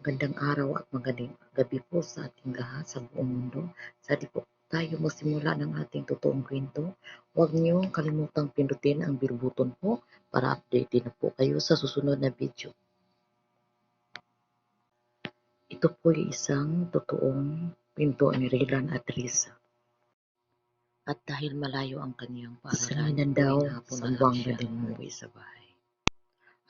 Magandang araw at magandang gabi po sa ating lahat sa buong mundo. Sa di po tayo magsimula ng ating totoong kwento, huwag niyo kalimutang pindutin ang bell button po para updated na po kayo sa susunod na video. Ito po ay isang totoong kwento ni Rylan at Risa. At dahil malayo ang kaniyang paaralan, daw sa Buanga din umuwi sa bahay.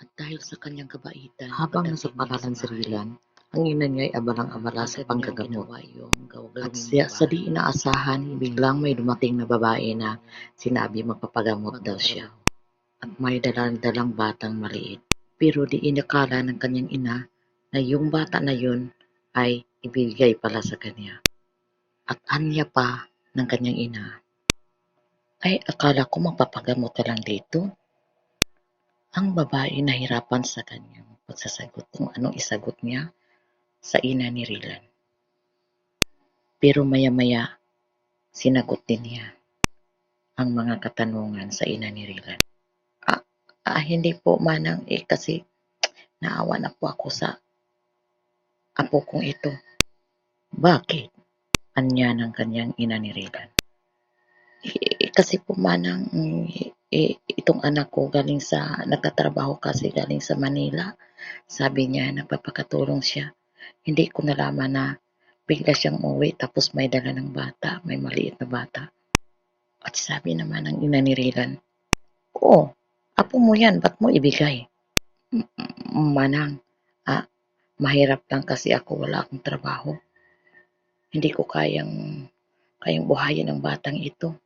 At dahil sa kanyang kabaitan, habang nasa paaralan si Rylan, ang ina niya ay abalang-abala sa panggagamot. At sa di inaasahan, biglang may dumating na babae na sinabi magpapagamot daw siya. At may dalang batang maliit. Pero di inakala ng kanyang ina na yung bata na yun ay ibigay pala sa kanya. At anya pa ng kanyang ina, ay akala ko magpapagamot ka lang dito. Ang babae nahirapan sa kanyang pagsasagot kung anong isagot niya sa ina ni Rylan. Pero maya-maya, sinagot din niya ang mga katanungan sa ina ni Rylan. Hindi po manang kasi naawa na po ako sa apo kong ito. Bakit? Anya ng kanyang ina ni Rylan. Kasi po manang itong anak ko nagtatrabaho kasi galing sa Manila. Sabi niya nagpapakatulong siya. Hindi ko nalaman na bigla siyang umuwi tapos may dala ng bata, may maliit na bata. At sabi naman ng ina ni Rylan, "Oo, apo mo yan, ba't mo ibigay?" "Manang, mahirap lang kasi ako, wala akong trabaho. Hindi ko kayang buhayin ang batang ito.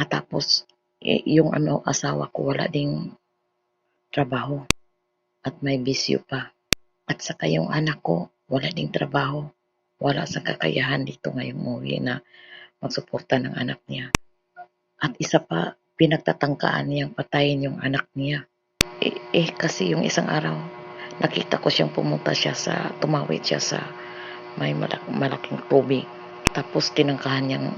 At tapos, yung asawa ko wala ding trabaho at may bisyo pa. At saka yung anak ko wala ding trabaho. Wala sa kakayahan dito ngayong umuwi na magsuporta ng anak niya. At isa pa, pinagtatangkaan niyang patayin yung anak niya. Kasi yung isang araw, nakita ko siyang tumawid siya sa may malaking tubig. Tapos tinangkahan niyang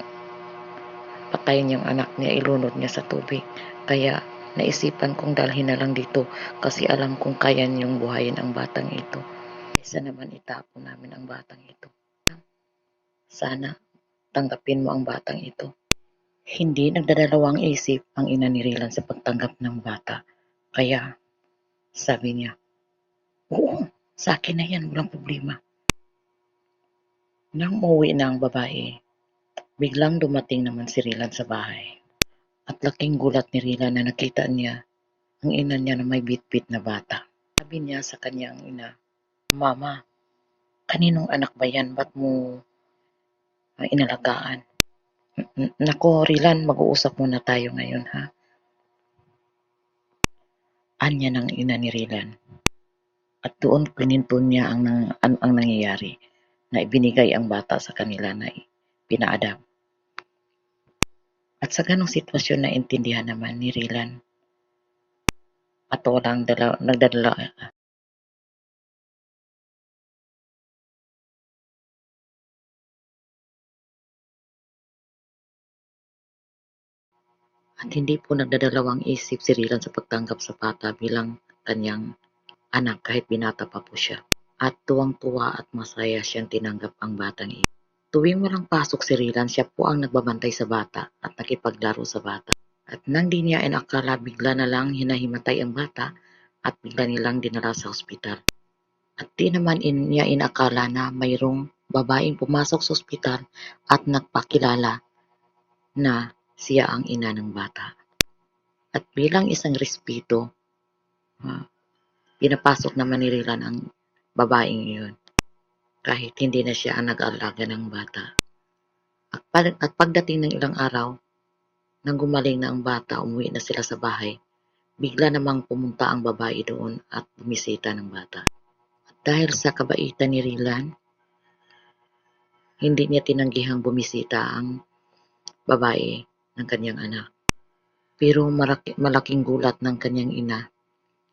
patayin yung anak niya, ilunod niya sa tubig. Kaya naisipan kong dalhin na lang dito kasi alam kong kaya niyong buhayin ang batang ito. Kaysa naman itapon namin ang batang ito. Sana tanggapin mo ang batang ito. Hindi nagdadalawang isip ang ina ni Rylan sa pagtanggap ng bata. Kaya sabi niya, "Oo, sa akin na yan, walang problema." Nang umuwi na ang babae, biglang dumating naman si Rylan sa bahay. At laking gulat ni Rylan na nakita niya ang ina niya na may bitbit na bata. Sabi niya sa kanyang ina, "Mama, kaninong anak ba yan? Ba't mo inalagaan?" "Nako, Rylan, mag-uusap muna tayo ngayon, ha?" Anya ng ina ni Rylan. At doon kininto niya ang nangyayari na ibinigay ang bata sa kanila na pinaadap. At sa ganong sitwasyon na intindihan naman ni Rylan at walang nagdadala at hindi po nagdadalawang isip si Rylan sa pagtanggap sa bata bilang kanyang anak kahit binata pa po siya. At tuwang-tuwa at masaya siyang tinanggap ang batang ito. Tuwing walang pasok si Rylan, siya po ang nagbabantay sa bata at nakipaglaro sa bata. At nang di niya inakala, bigla na lang hinahimatay ang bata at bigla nilang dinala sa ospital. At di naman niya inakala na mayroong babaeng pumasok sa ospital at nagpakilala na siya ang ina ng bata. At bilang isang respeto, pinapasok naman ni Rylan ang babaeng iyon kahit hindi na siya ang nag-aalaga ng bata. At pagdating ng ilang araw, nang gumaling na ang bata, umuwi na sila sa bahay, bigla namang pumunta ang babae doon at bumisita ng bata. At dahil sa kabaitan ni Rylan, hindi niya tinanggihang bumisita ang babae ng kanyang anak. Pero malaking gulat ng kanyang ina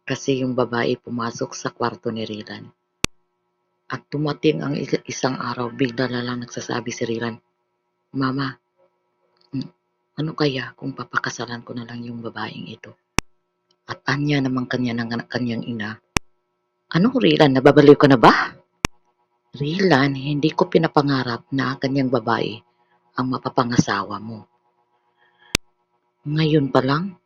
kasi yung babae pumasok sa kwarto ni Rylan. At dumating ang isang araw, bigla na lang nagsasabi si Rylan, "Mama, ano kaya kung papakasalan ko na lang yung babaeng ito?" At anya naman kanyang ina, "Ano, Rylan, nababaliw ka na ba? Rilan, hindi ko pinapangarap na ang kanyang babae ang mapapangasawa mo. Ngayon pa lang,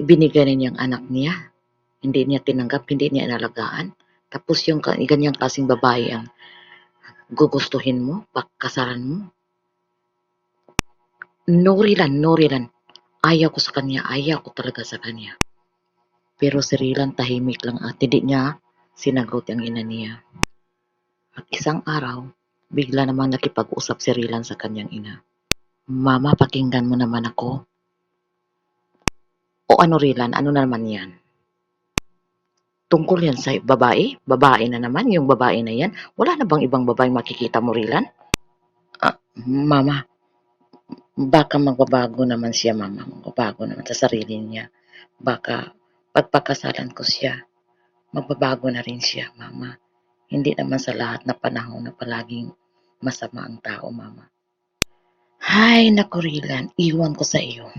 ibinigay na niyang anak niya. Hindi niya tinanggap, hindi niya inalagaan. Tapos yung ganyang klaseng babae ang gugustuhin mo, pagkasalan mo. No, Rilan, no, Rilan. Ayaw ko sa kanya, ayaw ko talaga sa kanya. Pero si Rilan tahimik lang at hindi niya sinagot ang ina niya. At isang araw, bigla namang nakipag-usap si Rilan sa kanyang ina. Mama, pakinggan mo naman ako. O ano Rilan, ano na naman yan? Tungkol yan sa babae? Babae na naman, yung babae na yan. Wala na bang ibang babae makikita mo Rilan? Ah, Mama, baka magbabago naman siya mama. Magbabago naman sa sarili niya. Baka pagpakasalan ko siya, magbabago na rin siya mama. Hindi naman sa lahat na panahon na palaging masama ang tao mama. Hay naku Rilan, iwan ko sa iyo.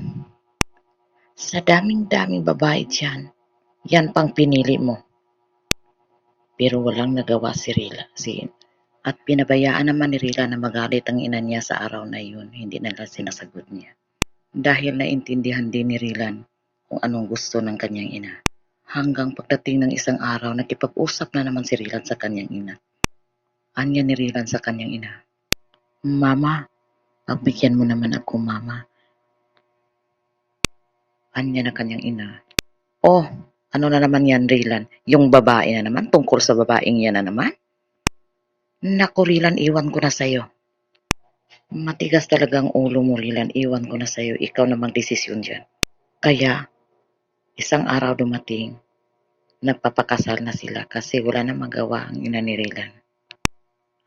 Sa daming-daming babae dyan, yan pang pinili mo. Pero walang nagawa si Rila. At pinabayaan naman ni Rila na magalit ang ina niya sa araw na yun. Hindi nila sinasagot niya. Dahil naintindihan din ni Rilan kung anong gusto ng kanyang ina. Hanggang pagdating ng isang araw, nakipag-usap na naman si Rilan sa kanyang ina. Anya ni Rilan sa kanyang ina. Mama, pagbigyan mo naman ako, Mama. Anya na kanyang ina. Oh, ano na naman yan, Rilan? Yung babae na naman, tungkol sa babaeng yan na naman? Naku, Rilan, iwan ko na sa'yo. Matigas talagang ulo mo, Rilan. Iwan ko na sa'yo. Ikaw na magdesisyon dyan. Kaya, isang araw dumating, nagpapakasal na sila kasi wala na magawa ang ina ni Rilan.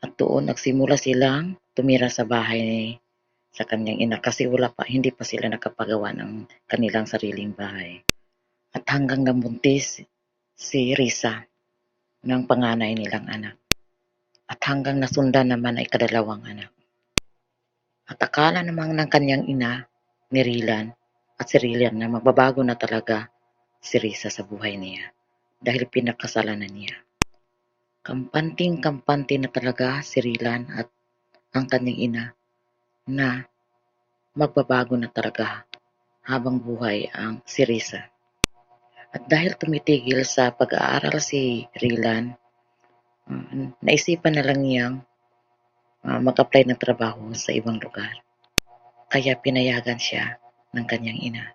At doon, nagsimula silang tumira sa bahay sa kanyang ina kasi hindi pa sila nakapagawa ng kanilang sariling bahay. At hanggang nabuntis si Risa ng panganay nilang anak. At hanggang nasundan naman ay kadalawang anak. At akala naman ng kanyang ina ni Rilan at si Rilan na magbabago na talaga si Risa sa buhay niya dahil pinakasalan na niya. Kampanting-kampante na talaga si Rilan at ang kanyang ina na magbabago na talaga habang buhay ang si Risa. At dahil tumitigil sa pag-aaral si Rilan, naisipan na lang niyang mag-apply ng trabaho sa ibang lugar. Kaya pinayagan siya ng kanyang ina.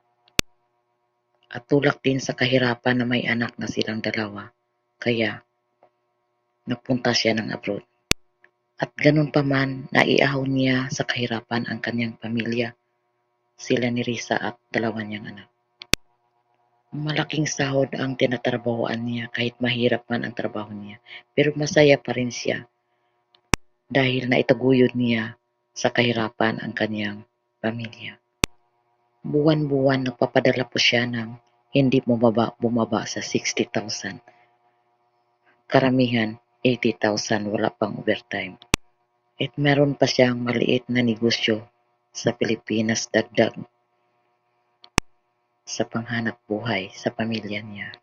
At tulak din sa kahirapan na may anak na silang dalawa. Kaya nagpunta siya ng abroad. At ganun pa man, naiahon niya sa kahirapan ang kanyang pamilya, sila ni Risa at dalawa niyang anak. Malaking sahod ang tinatrabahoan niya kahit mahirap man ang trabaho niya. Pero masaya pa rin siya dahil naitaguyod niya sa kahirapan ang kanyang pamilya. Buwan-buwan nagpapadala po siya ng hindi bumaba sa 60,000. Karamihan 80,000 wala pang overtime. At meron pa siyang maliit na negosyo sa Pilipinas dagdag sa panghanap buhay sa pamilya niya.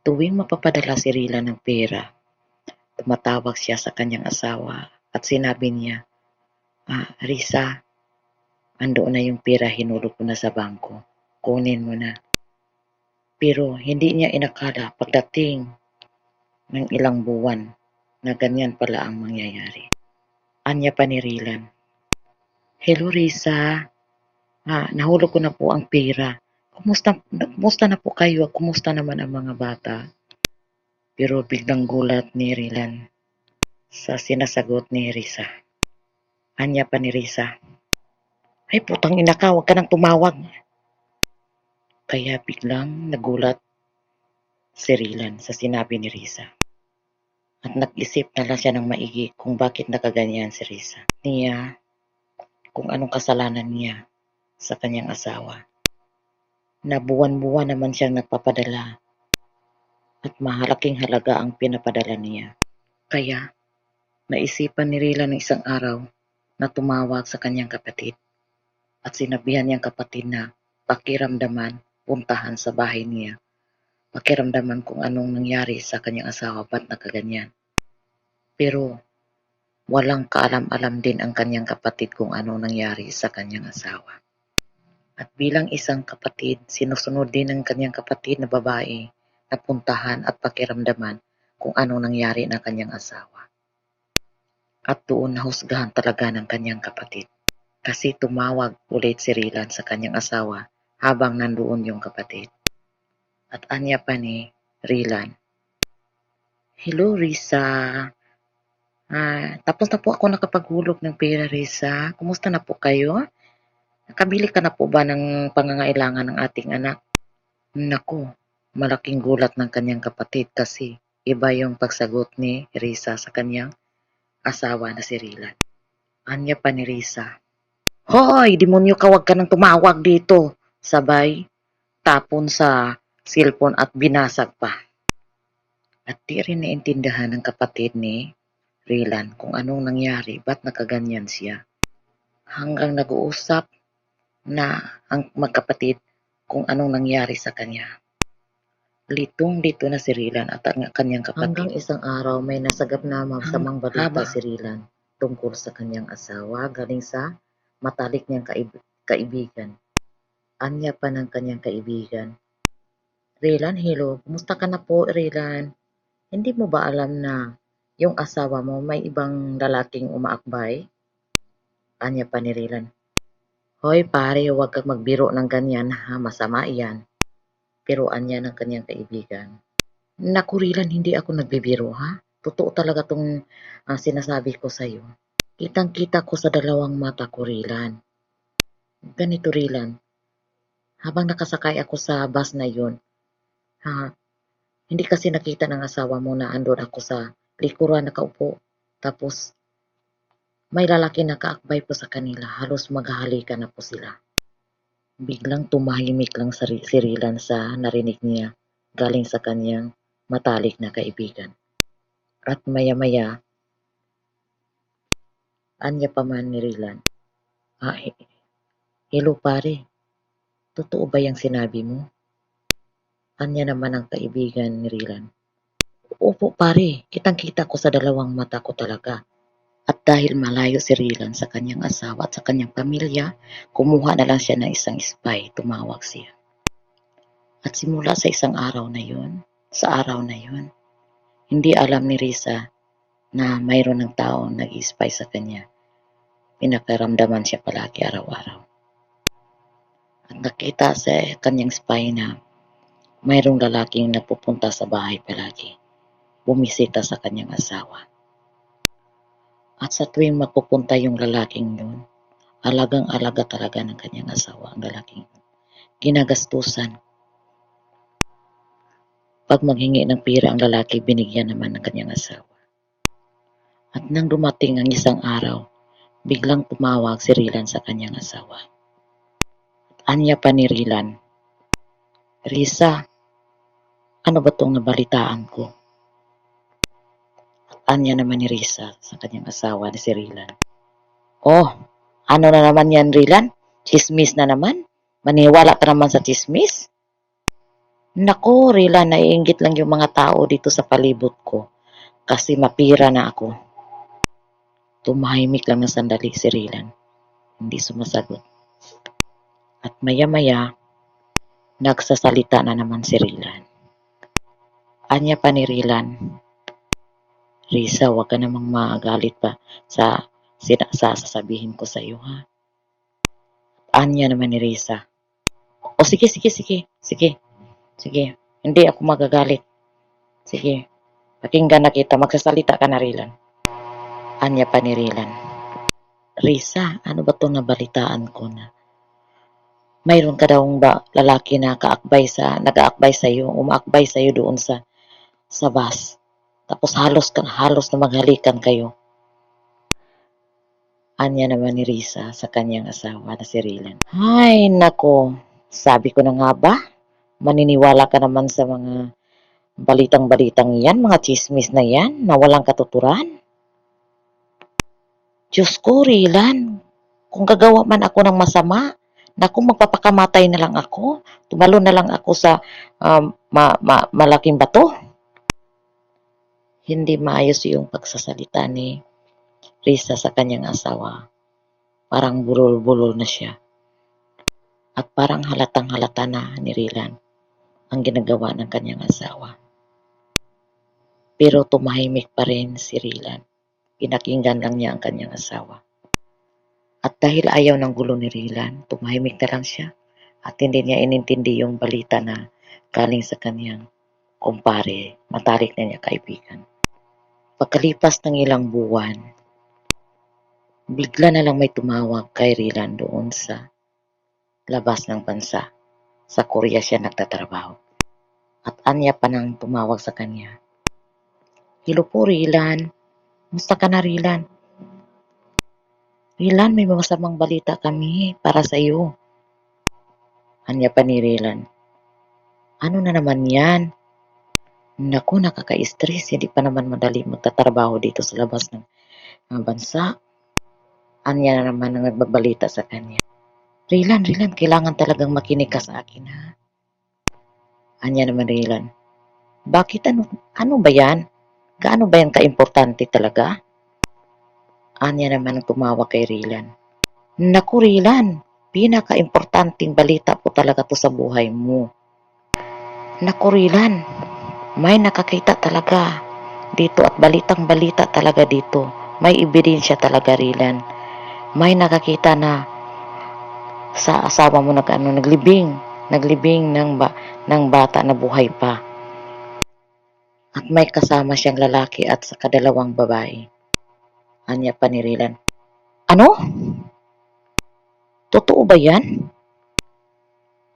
Tuwing mapapadala si Rila ng pera, tumatawag siya sa kanyang asawa at sinabi niya, Risa, andoon na yung pera, hinulog ko na sa bangko. Kunin mo na. Pero hindi niya inakala pagdating ng ilang buwan na ganyan pala ang mangyayari. Anya pa ni Rilan. Hello Risa, nahulog ko na po ang pera. Kumusta na po kayo? Kumusta naman ang mga bata? Pero biglang gulat ni Rilan sa sinasagot ni Risa. Anya pa ni Risa. Ay putang ina ka, huwag ka nang tumawag. Kaya biglang nagulat si Rilan sa sinabi ni Risa. At nag-isip na lang siya ng maigi kung bakit nakaganyan si Risa. Niya kung anong kasalanan niya sa kanyang asawa. Na buwan-buwan naman siyang nagpapadala at mahalaking halaga ang pinapadala niya. Kaya naisipan ni Rila ng isang araw na tumawag sa kanyang kapatid at sinabihan niyang kapatid na pakiramdaman, puntahan sa bahay niya. Pakiramdaman kung anong nangyari sa kanyang asawa, ba't nakaganyan. Pero walang kaalam-alam din ang kanyang kapatid kung ano nangyari sa kanyang asawa. At bilang isang kapatid, sinusunod din ng kanyang kapatid na babae na puntahan at pakiramdaman kung ano nangyari ng kanyang asawa. At doon nahusgahan talaga ng kanyang kapatid. Kasi tumawag ulit si Rylan sa kanyang asawa habang nandoon yung kapatid. At anya pa ni Rylan, "Hello, Risa. Tapos na po ako nakapaghulog ng pera, Risa. Kumusta na po kayo? Nakabili ka na po ba ng pangangailangan ng ating anak?" Naku, malaking gulat ng kanyang kapatid kasi iba yung pagsagot ni Risa sa kanyang asawa na si Rylan. Anya pa ni Risa, "Hoy, demonyo ka, wag ka nang tumawag dito." Sabay tapon sa cellphone at binasag pa. At di rin naintindihan ng kapatid ni Rylan kung anong nangyari, ba't nakaganyan siya. Hanggang nag-uusap na ang magkapatid kung anong nangyari sa kanya. Litong-lito na si Rylan at ang kanyang kapatid. Hanggang isang araw may nasagap na masamang balita si Rylan tungkol sa kanyang asawa galing sa matalik niyang kaibigan. Anya pa ng kanyang kaibigan, "Rylan, hello, kumusta ka na po, Rylan? Hindi mo ba alam na yung asawa mo may ibang lalaking umaakbay?" Anya pa ni Rylan, "Hoy pare, huwag kang magbiro ng ganyan ha, masama iyan." Pero anya ng kanyang kaibigan, "Naku Rylan, hindi ako nagbibiro ha. Totoo talaga tong sinasabi ko sa'yo. Kitang-kita ko sa dalawang mata ko, Rylan. Ganito, Rylan, habang nakasakay ako sa bus na yun, hindi kasi nakita ng asawa mo na andun ako sa likuran nakaupo. Tapos may lalaki na kaakbay po sa kanila. Halos maghahalikan na po sila." Biglang tumahimik lang si Rylan sa narinig niya galing sa kanyang matalik na kaibigan. At maya-maya, anya pa man ni Rylan, "Hello pare, totoo ba yung sinabi mo?" Anya naman ang kaibigan ni Rylan, "Opo pare, kitang-kita ko sa dalawang mata ko talaga." At dahil malayo si Rylan sa kanyang asawa at sa kanyang pamilya, kumuha na lang siya ng isang spy, tumawag siya. At simula sa sa araw na yun, hindi alam ni Risa na mayroon ng taong nag-spy sa kanya. Pinakaramdaman siya palagi araw-araw. At nakita sa kanyang spy na mayroong lalaking napupunta sa bahay palagi, bumisita sa kanyang asawa. At sa tuwing magpupunta yung lalaking yun, alagang-alaga talaga ng kanyang asawa ang lalaking yun. Ginagastusan. Pag maghingi ng pera ang lalaki, binigyan naman ng kanyang asawa. At nang dumating ang isang araw, biglang tumawag si Rylan sa kanyang asawa. At anya pa ni Rylan, "Risa, ano ba tong nabalitaan ko?" At anya naman ni Risa sa kanyang asawa na si Rylan, "Oh, ano na naman yan Rylan? Chismis na naman? Maniwala ka naman sa chismis?" "Nako Rylan, naiinggit lang yung mga tao dito sa palibot ko kasi mapira na ako." Tumahimik lang ng sandali si Rylan, hindi sumasagot. At maya-maya, nagsasalita na naman si Rylan. Anya pa ni Rylan, "Risa, huwag ka namang magalit pa sa sasabihin ko sa iyo ha." Anya naman ni Risa, "O sige, sige, sige, sige, sige, hindi ako magagalit. Sige, pakinggan na kita, magsasalita ka na Rylan." Anya pa ni Rylan, "Risa, ano ba itong nabalitaan ko na mayroon ka daw lalaki na nag-aakbay sa iyo, umaakbay sa iyo doon sa bus. Tapos halos na maghalikan kayo." Anya naman ni Risa sa kanyang asawa na si Rylan, "Ay nako, sabi ko na nga ba, maniniwala ka naman sa mga balitang-balitang yan, mga chismis na yan, na walang katuturan. Diyos ko, Rylan, kung gagawa man ako ng masama, naku, magpapakamatay na lang ako, tumalo na lang ako sa malaking bato." Hindi maayos yung pagsasalita ni Risa sa kanyang asawa. Parang bulol-bulol na siya. At parang halatang halata na ni Rilan ang ginagawa ng kanyang asawa. Pero tumahimik pa rin si Rilan. Pinakinggan lang niya ang kanyang asawa. At dahil ayaw ng gulo ni Rilan, tumahimik na lang siya at hindi niya inintindi yung balita na galing sa kanyang kumpare, matalik na niya kaibigan. Pagkalipas ng ilang buwan, bigla na lang may tumawag kay Rilan doon sa labas ng bansa. Sa Korea siya nagtatrabaho. At anya pa nang tumawag sa kanya. Hello po, Rilan. Musta ka na, Rilan? Rilan, may masamang balita kami para sa iyo. Anya pa ni Rilan. Ano na naman yan? Naku, nakaka-stress. Hindi pa naman madali magtatrabaho dito sa labas ng bansa. Anya na naman ang nagbabalita sa kanya. Rilan, kailangan talagang makinig ka sa akin, ha? Anya naman Rilan. Bakit ano ba yan? Gaano ba yan ka-importante talaga? Anya naman ang tumawag kay Rilan. Naku Rilan, pinaka-importanting balita po talaga to sa buhay mo. Naku Rilan, may nakakita talaga dito at balitang balita talaga dito. May ebidensya talaga Rilan. May nakakita na sa asawa mo naglibing ng bata na buhay pa. At may kasama siyang lalaki at sa kadalawang babae. Anya pa ni Rilan. Ano? Totoo ba yan?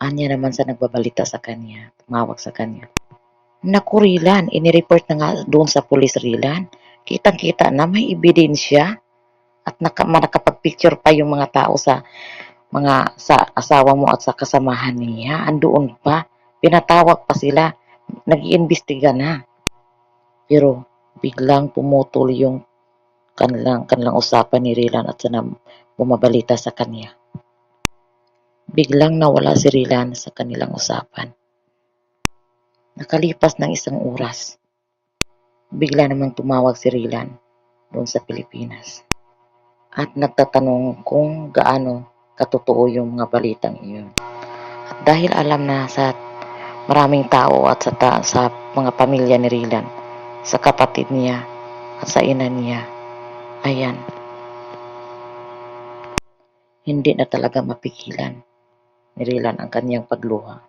Anya naman sa nagbabalita sa kanya, tumawag sa kanya. Naku Rilan, inireport na nga doon sa pulis Rilan. Kitang-kita na may ebidensya at nakapag-picture pa yung mga tao sa asawa mo at sa kasamahan niya. Andoon pa, pinatawag pa sila, nag-iimbestiga na. Pero biglang pumutol yung kanilang usapan ni Rilan at sana bumabalita sa kanya. Biglang nawala si Rilan sa kanilang usapan. Nakalipas ng isang oras, bigla namang tumawag si Rilan doon sa Pilipinas. At nagtatanong kung gaano katotoo yung mga balitang iyon. At dahil alam na sa maraming tao at sa mga pamilya ni Rilan, sa kapatid niya at sa ina niya, ayan, hindi na talaga mapigilan ni Rilan ang kanyang pagluha.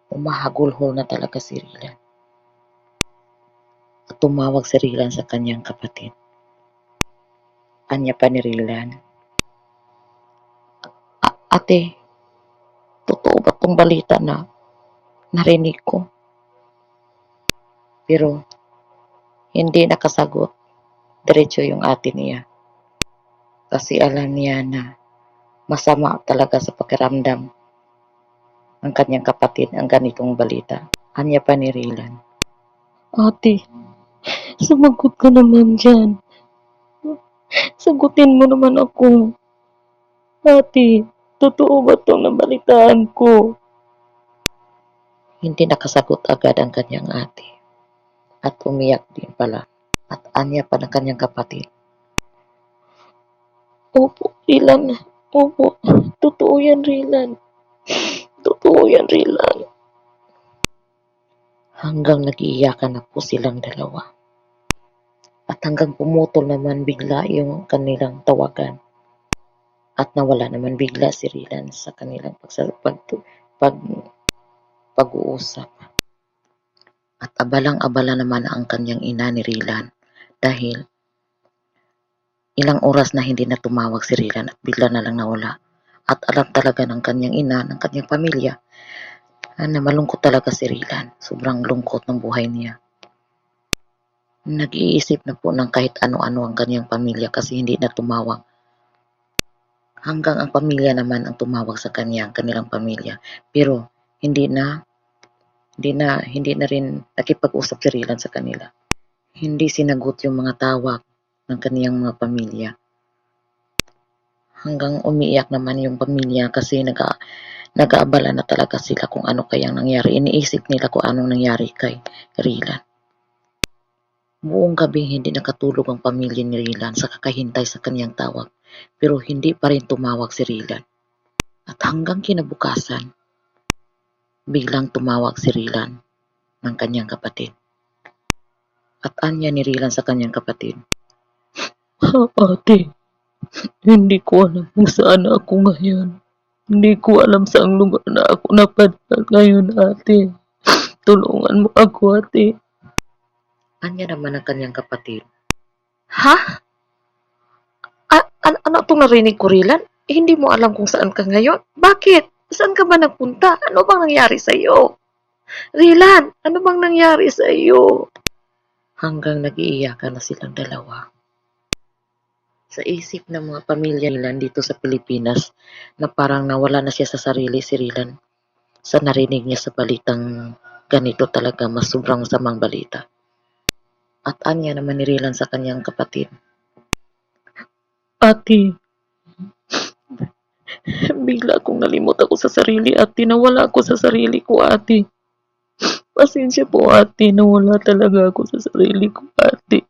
Umahagulhol na talaga si Rilan. At tumawag si Rilan sa kanyang kapatid. Anya pa ni Rilan. Ate, totoo ba tong balita na narinig ko? Pero hindi nakasagot diretso yung ate niya. Kasi alam niya na masama talaga sa pakiramdam ng kanyang kapatid ang ganitong balita. Anya pa ni Rilan. Ate, sumagot ka naman dyan. Sagutin mo naman ako. Ate, totoo ba itong nabalitaan ko? Hindi nakasagot agad ang kanyang ate. At umiyak din pala. At anya pa ng kanyang kapatid. Opo, Rilan. Opo, totoo yan, Rilan. Totoo yan, Rilan. Hanggang nag-iiyakan na po silang dalawa. At hanggang pumutol naman bigla yung kanilang tawagan. At nawala naman bigla si Rilan sa kanilang pag-uusap. At abalang-abala naman ang kanyang ina ni Rilan dahil ilang oras na hindi na tumawag si Rilan at bigla na lang nawala. At alam talaga ng kanyang ina, ng kanyang pamilya, na malungkot talaga si Rilan. Sobrang lungkot ng buhay niya. Nag-iisip na po ng kahit ano-ano ang kanyang pamilya kasi hindi na tumawag. Hanggang ang pamilya naman ang tumawag sa kanya, ang kanilang pamilya. Pero hindi na rin nakipag-usap si Rilan sa kanila. Hindi sinagot yung mga tawag ng kaniyang mga pamilya. Hanggang umiiyak naman yung pamilya kasi nag-aabala na talaga sila kung ano kayang nangyari. Iniisip nila kung anong nangyari kay Rilan. Buong gabing hindi nakatulog ang pamilya ni Rilan sa kakahintay sa kanyang tawag, pero hindi pa rin tumawag si Rilan. At hanggang kinabukasan, biglang tumawag si Rilan ng kanyang kapatid. At anya ni Rilan sa kanyang kapatid, "Ha, ate, hindi ko alam kung saan ako ngayon. Hindi ko alam saang lugar na ako napadpad ngayon, ate. Tulungan mo ako, ate." Anya naman ang kanyang kapatid, "Ha? Ano itong narinig ko, Rilan? Hindi mo alam kung saan ka ngayon? Bakit? Saan ka ba nagpunta? Ano bang nangyari sa iyo? Rilan, ano bang nangyari sa iyo?" Hanggang nag-iiyakan na silang dalawa. Sa isip ng mga pamilya nila dito sa Pilipinas na parang nawala na siya sa sarili si Rilan sa narinig niya sa balitang ganito talaga, mas sobrang samang balita. At anya naman ni Rilan sa kanyang kapatid, "Ate, bigla akong nalimot ako sa sarili, ate. Nawala ako sa sarili ko, ate. Pasensya po, ate. Nawala talaga ako sa sarili ko, ate.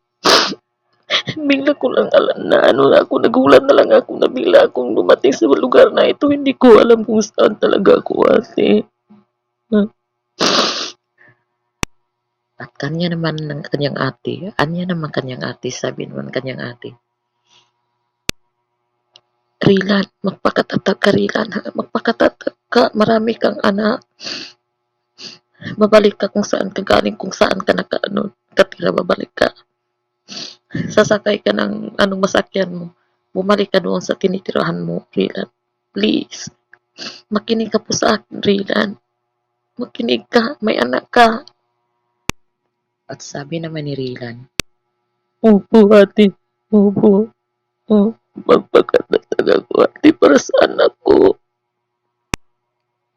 Bigla ko lang alam na ano ako, nagulat na lang ako na bigla akong dumating sa lugar na ito. Hindi ko alam kung saan talaga ako, ate." At kanya naman ng kanyang ate, anya naman kanyang ate, sabi naman kanyang ate, "Rilan, magpakatatag ka, Rilan, ha? Magpakatatag ka, marami kang anak. Babalik ka kung saan ka galing, kung saan ka katira, babalik ka. Sasakay ka ng anong masakyan mo. Bumalik ka doon sa tinitirahan mo, Rilan. Please, makinig ka po sa akin, Rilan. Makinig ka, may anak ka." At sabi naman ni Rilan, "Opo, ate. Opo. Oh, magpakatatag ako, ate, para sa anak ko."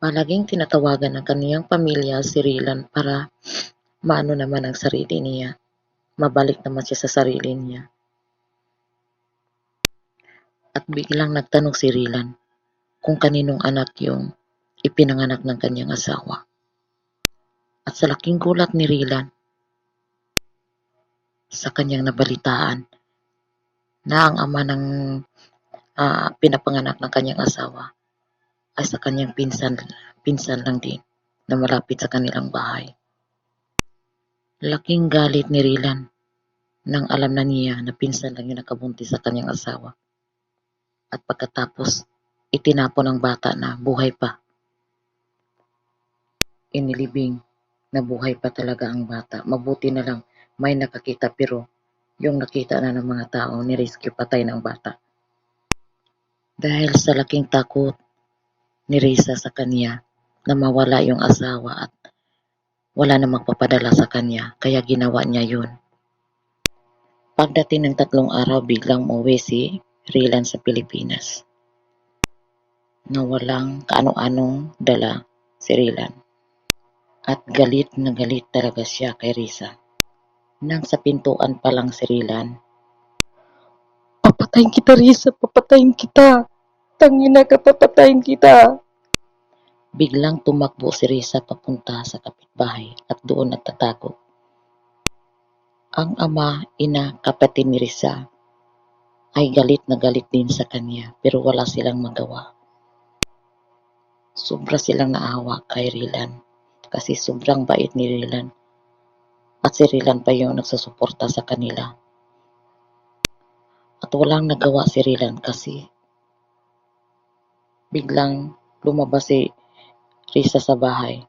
Palaging tinatawagan ng kaniyang pamilya si Rilan para maano naman ang sarili niya. Mabalik naman siya sa sarili niya. At biglang nagtanong si Rilan kung kaninong anak yung ipinanganak ng kanyang asawa. At sa laking gulat ni Rilan sa kanyang nabalitaan na ang ama ng pinapanganak ng kanyang asawa ay sa kanyang pinsan lang din na malapit sa kanilang bahay. Laking galit ni Rilan nang alam na niya na pinsan lang yung nakabuntis sa kanyang asawa. At pagkatapos, itinapon ang bata na buhay pa. Inilibing na buhay pa talaga ang bata. Mabuti na lang may nakakita, pero yung nakita na ng mga tao, ni-rescue, patay na ang bata. Dahil sa laking takot ni Risa sa kanya na mawala yung asawa at wala na magpapadala sa kanya, kaya ginawa niya yun. Pagdating ng 3 araw, biglang umuwi si Rilan sa Pilipinas na walang kaano-anong dala si Rilan. At galit na galit talaga siya kay Risa. Nang sa pintuan pa lang si Rilan, "Papatayin kita, Risa, papatayin kita. Tangina ka, papatayin kita." Biglang tumakbo si Risa papunta sa kapitbahay at doon nagtatago. Ang ama, ina, kapatid ni Risa ay galit na galit din sa kanya, pero wala silang magawa. Sobra silang naawa kay Rilan kasi sobrang bait ni Rilan at si Rilan pa yung nagsusuporta sa kanila. At walang nagawa si Rilan kasi biglang lumabas si Risa sa bahay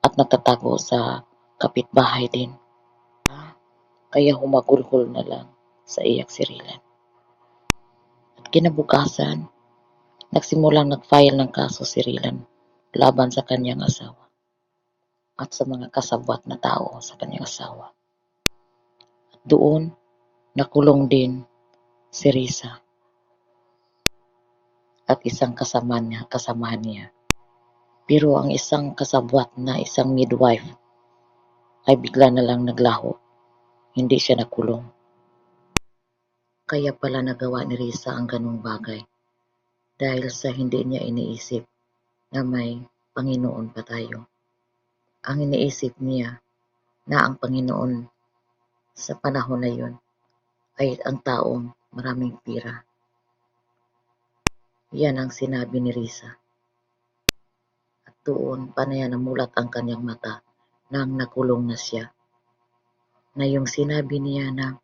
at nagtatago sa kapitbahay din. Kaya humagulgol na lang sa iyak si Rilan. At kinabukasan, nagsimulang nag-file ng kaso si Rilan laban sa kanyang asawa at sa mga kasabwat na tao sa kanyang asawa. At doon, nakulong din si Risa at isang kasamahan niya. Pero ang isang kasabwat na isang midwife ay bigla na lang naglaho. Hindi siya nakulong. Kaya pala nagawa ni Risa ang ganung bagay dahil sa hindi niya iniisip na may Panginoon pa tayo. Ang iniisip niya na ang Panginoon Sa panahon na yun ay ang taong maraming pira. Yan ang sinabi ni Risa. At doon panaya namulat ang kanyang mata nang nakulong na siya. Na yung sinabi niya na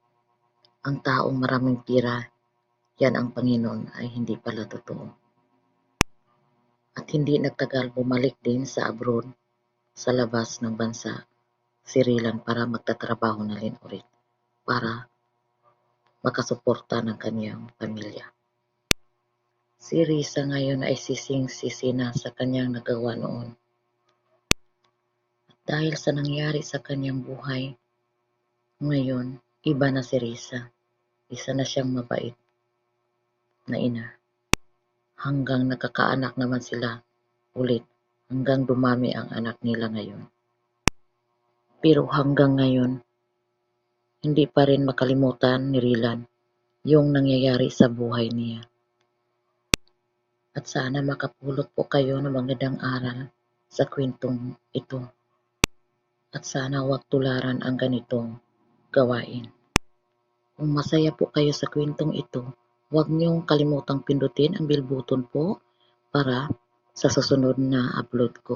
ang taong maraming pira, yan ang Panginoon ay hindi pala totoo. At hindi nagtagal bumalik din sa abroad, sa labas ng bansa, si Rylan para magtatrabaho na rin ulit para makasuporta ng kanyang pamilya. Si Risa ngayon ay sising-sisi na sa kanyang nagawa noon. At dahil sa nangyari sa kanyang buhay, ngayon iba na si Risa. Isa na siyang mabait na ina. Hanggang nakakaanak naman sila ulit, hanggang dumami ang anak nila ngayon. Pero hanggang ngayon, hindi pa rin makalimutan ni Rylan yung nangyayari sa buhay niya. At sana makapulot po kayo ng magandang aral sa kwentong ito. At sana huwag tularan ang ganitong gawain. Kung masaya po kayo sa kwentong ito, huwag niyong kalimutang pindutin ang bell button po para sa susunod na upload ko.